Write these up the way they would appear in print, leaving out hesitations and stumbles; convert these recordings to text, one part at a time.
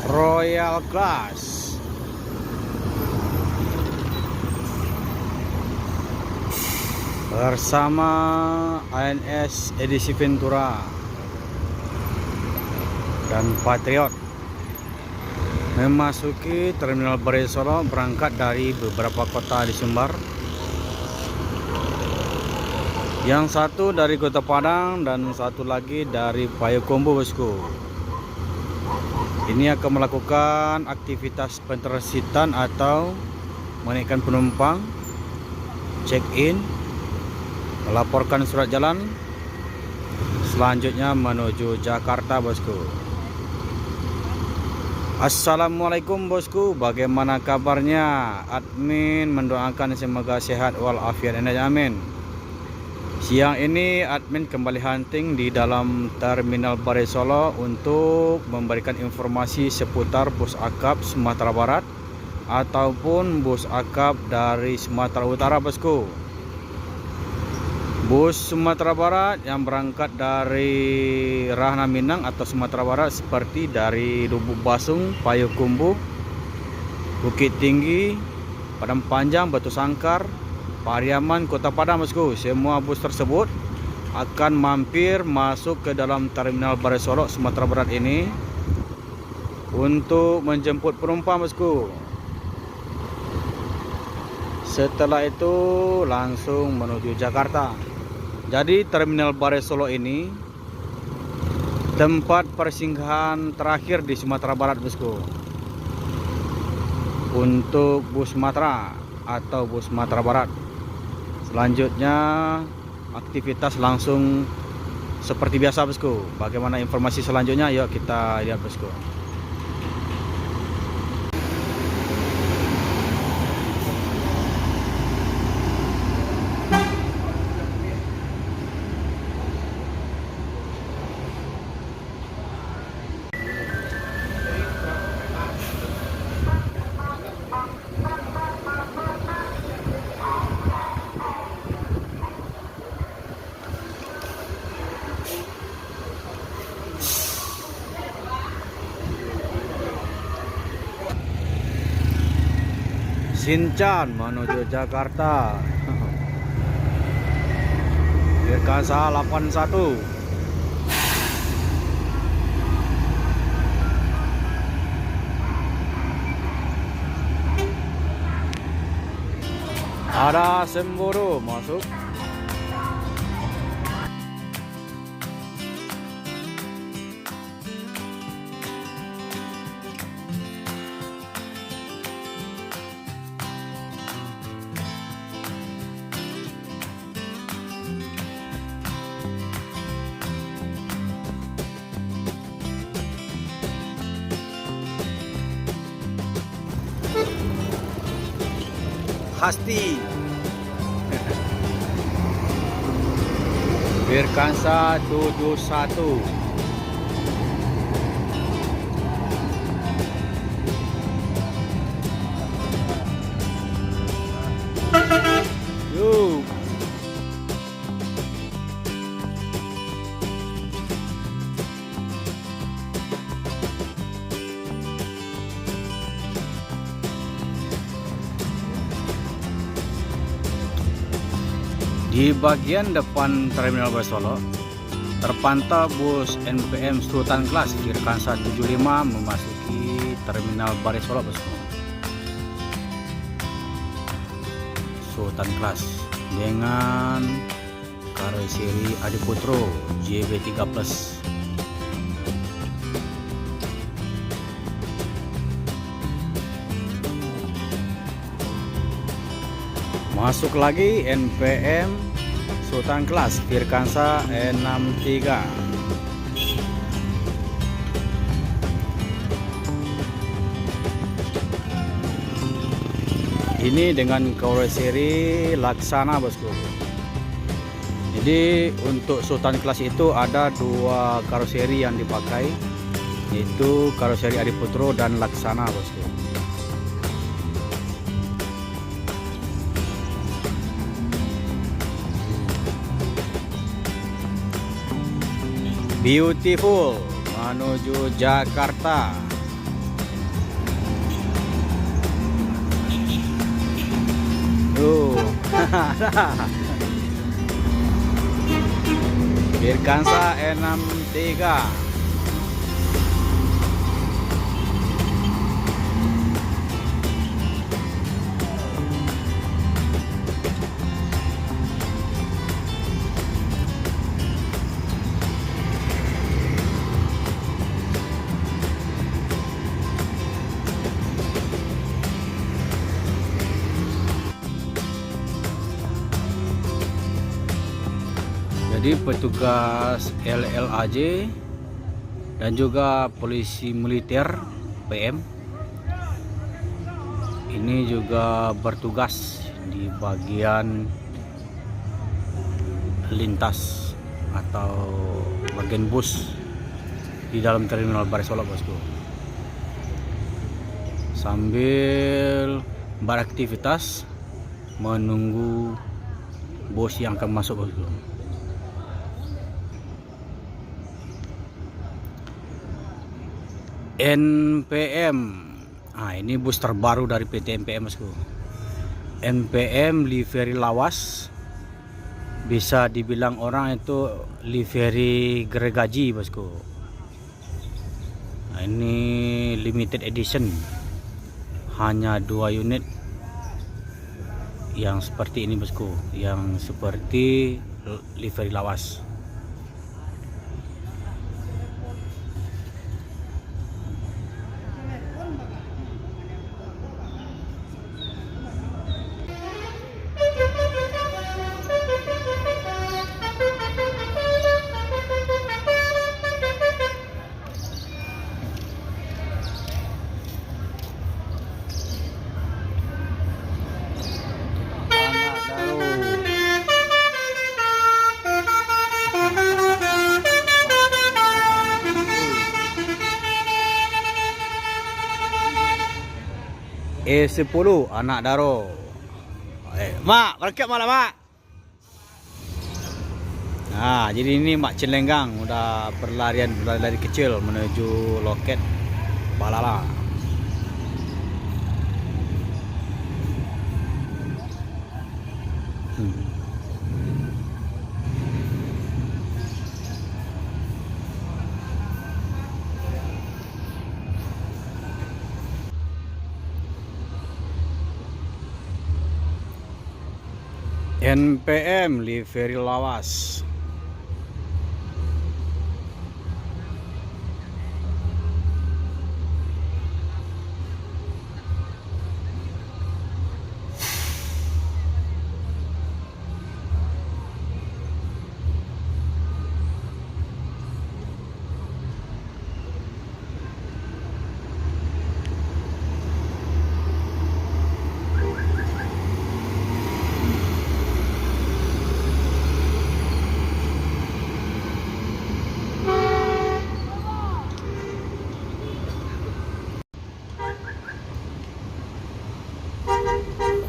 Royal Class bersama ANS edisi Ventura dan Patriot memasuki Terminal Barai Solo berangkat dari beberapa kota di Sumbar. Yang satu dari Kota Padang dan satu lagi dari Payakumbuh, bosku. Ini akan melakukan aktivitas pentersitan atau menaikkan penumpang, check-in, melaporkan surat jalan, selanjutnya menuju Jakarta, bosku. Assalamualaikum, bosku, bagaimana kabarnya? Admin mendoakan semoga sehat walafiat, amin. Siang ini admin kembali hunting di dalam Terminal Barai Solo untuk memberikan informasi seputar bus akap Sumatera Barat ataupun bus akap dari Sumatera Utara, bosku. Bus Sumatera Barat yang berangkat dari Rahna Minang atau Sumatera Barat seperti dari Lubuk Basung, Payakumbuh, Bukit Tinggi, Padang Panjang, Batu Sangkar, Pariaman, Kota Padang, bosku. Semua bus tersebut akan mampir masuk ke dalam Terminal Barai Solo, Sumatera Barat ini untuk menjemput penumpang, bosku. Setelah itu langsung menuju Jakarta. Jadi Terminal Barai Solo ini tempat persinggahan terakhir di Sumatera Barat, bosku, untuk bus Sumatera atau bus Sumatera Barat. Selanjutnya aktivitas langsung seperti biasa, bosku. Bagaimana informasi selanjutnya? Yuk kita lihat, bosku. Sinchan menuju Jakarta. Dirgasa 81. Ada Semburu masuk. Hasti Virkansa 71. Yuk. Di bagian depan Terminal Barai Solo terpantau bus NPM Sultan Class Virkansa 75 memasuki Terminal Barai Solo, bosku. Sultan Class dengan karoseri Adiputro JB3 Plus. Masuk lagi NPM Sultan Class Virkansa 63. Ini dengan karoseri Laksana, bosku. Jadi untuk Sultan Class itu ada dua karoseri yang dipakai, yaitu karoseri Adiputro dan Laksana, bosku. Beautiful menuju Jakarta. Tuh. Birkansa 63. Jadi petugas LLAJ dan juga polisi militer PM ini juga bertugas di bagian lintas atau bagian bus di dalam terminal Barisolok, bosku, sambil beraktivitas menunggu bus yang akan masuk, bosku. NPM, ini bus terbaru dari PT NPM, bosku. NPM livery lawas, bisa dibilang orang itu livery gergaji, bosku. Ini limited edition, hanya 2 unit yang seperti ini, bosku, yang seperti livery lawas. E10 Anak Daro. Mak, berkat malam, Mak. Nah, jadi ini Mak Cilenggang udah berlari kecil menuju loket Balala. NPM livery lawas.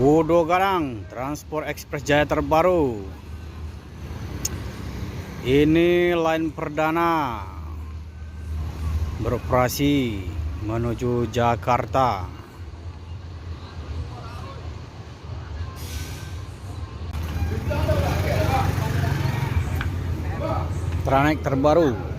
Kudo Garang, Transport Express Jaya terbaru. Ini line perdana beroperasi menuju Jakarta. Trayek terbaru.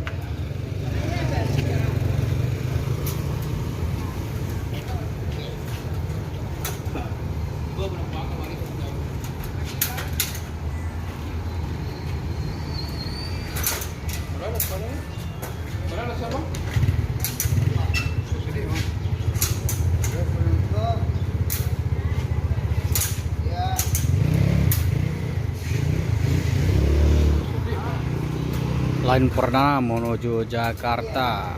Line perdana menuju Jakarta.